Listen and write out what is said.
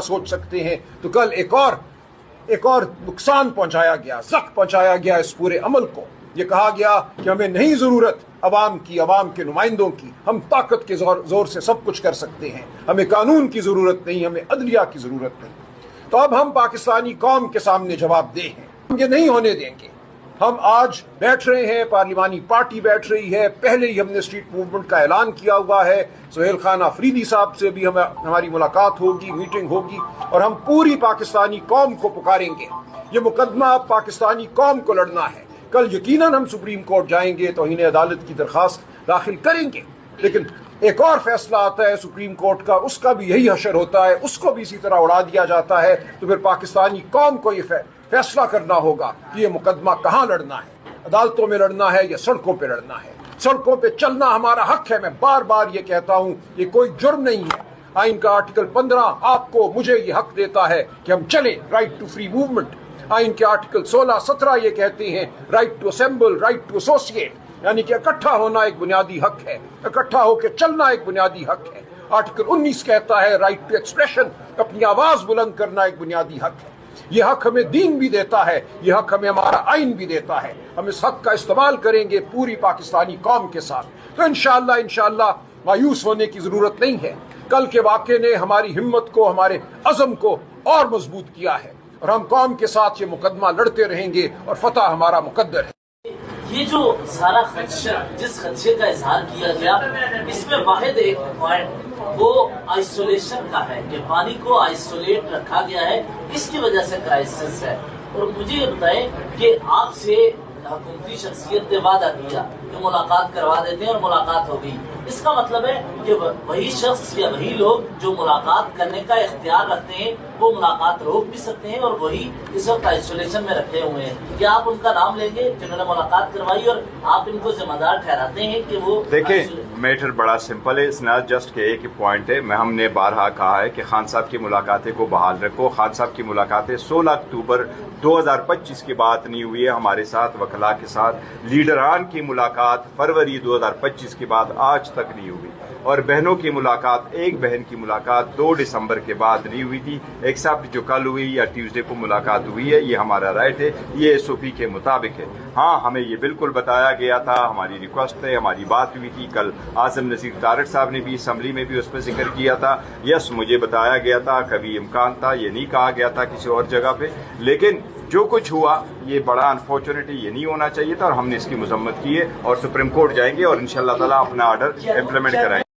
सोच सकते हैं, तो कल एक और नुकसान पहुंचाया गया, जख्म पहुंचाया गया इस पूरे अमल को। ये कहा गया कि हमें नहीं जरूरत अवाम के नुमाइंदों की, हम ताकत के जोर से सब कुछ कर सकते हैं, हमें कानून की जरूरत नहीं, हमें अदलिया की जरूरत नहीं। तो अब हम पाकिस्तानी कौम के सामने जवाबदेह हैं, हम ये नहीं होने देंगे। हम आज बैठ रहे हैं, पार्लिमानी पार्टी बैठ रही है, पहले ही हमने स्ट्रीट मूवमेंट का ऐलान किया हुआ है। सुहेल खान आफरीदी साहब से भी हमारी मुलाकात होगी, मीटिंग होगी, और हम पूरी पाकिस्तानी कौम को पुकारेंगे। ये मुकदमा अब पाकिस्तानी कौम को लड़ना है। कल यकीनन हम सुप्रीम कोर्ट जाएंगे, तौहीन अदालत की दरखास्त दाखिल करेंगे, लेकिन एक और फैसला आता है सुप्रीम कोर्ट का, उसका भी यही हशर होता है, उसको भी इसी तरह उड़ा दिया जाता है। तो फिर पाकिस्तानी कौम को ये फैसला करना होगा कि ये मुकदमा कहाँ लड़ना है, अदालतों में लड़ना है या सड़कों पे लड़ना है। सड़कों पे चलना हमारा हक है, मैं बार बार ये कहता हूँ, ये कोई जुर्म नहीं है। आइन का आर्टिकल 15 आपको मुझे ये हक देता है कि हम चले, राइट टू फ्री मूवमेंट। आइन के आर्टिकल 16, 17 ये कहते हैं right to assemble, right to associate, यानी कि इकट्ठा होना एक बुनियादी हक है, इकट्ठा होकर चलना एक बुनियादी हक है। आर्टिकल 19 कहता है राइट टू एक्सप्रेशन, अपनी आवाज बुलंद करना एक बुनियादी हक है। ये हक हमें दीन भी देता है, ये हक हमें हमारा आइन भी देता है। हम इस हक का इस्तेमाल करेंगे पूरी पाकिस्तानी कौम के साथ। तो इंशाअल्लाह मायूस होने की जरूरत नहीं है। कल के वाक़े ने हमारी हिम्मत को, हमारे अज़म को और मजबूत किया है, और हम कौम के साथ ये मुकदमा लड़ते रहेंगे और फतह हमारा मुकद्दर है। ये जो सारा खदशा, जिस खदशे का इजहार किया गया, इसमें वाहिद एक पॉइंट वो आइसोलेशन का है कि पानी को आइसोलेट रखा गया है, इसकी वजह से क्राइसिस है। और मुझे ये बताएं कि आपसे हुकूमती शख्सियत ने वादा किया कि मुलाकात करवा देते हैं और मुलाकात हो गई। इसका मतलब है कि वही शख्स या वही लोग जो मुलाकात करने का इख्तियार रखते हैं वो मुलाकात रोक भी सकते हैं, और वही इस वक्त आइसोलेशन में रखे हुए हैं। क्या आप उनका नाम लेंगे जिन्होंने मुलाकात करवाई, और आप इनको जिम्मेदार ठहराते हैं कि वो? देखिए, मैटर बड़ा सिंपल है, इट्स नॉट जस्ट के एक पॉइंट है। हमने बारहा कहा है कि खान साहब की मुलाकातें को बहाल रखो। खान साहब की मुलाकातें 16 अक्टूबर 2025 के बाद नहीं हुई है हमारे साथ, वकला के साथ। लीडरान की मुलाकात फरवरी 2025 के बाद आज तक नहीं हुई, और बहनों की मुलाकात, एक बहन की मुलाकात 2 दिसंबर के बाद नहीं हुई थी। एक्सेप्ट जो कल हुई या ट्यूसडे को मुलाकात हुई है, ये हमारा राइट है, ये एसओपी के मुताबिक है। हाँ, हमें ये बिल्कुल बताया गया था, हमारी रिक्वेस्ट है, हमारी बात हुई थी। कल आजम नसीर तारक साहब ने भी असम्बली में भी उस पर जिक्र किया था। यस, मुझे बताया गया था, कभी इम्कान था, ये नहीं कहा गया था किसी और जगह पे। लेकिन जो कुछ हुआ ये बड़ा अनफॉर्चुनेट है, ये नहीं होना चाहिए था, और हमने इसकी मजम्मत की है, और सुप्रीम कोर्ट जाएंगे और इंशाअल्लाह ताला अपना ऑर्डर इम्प्लीमेंट कराएंगे।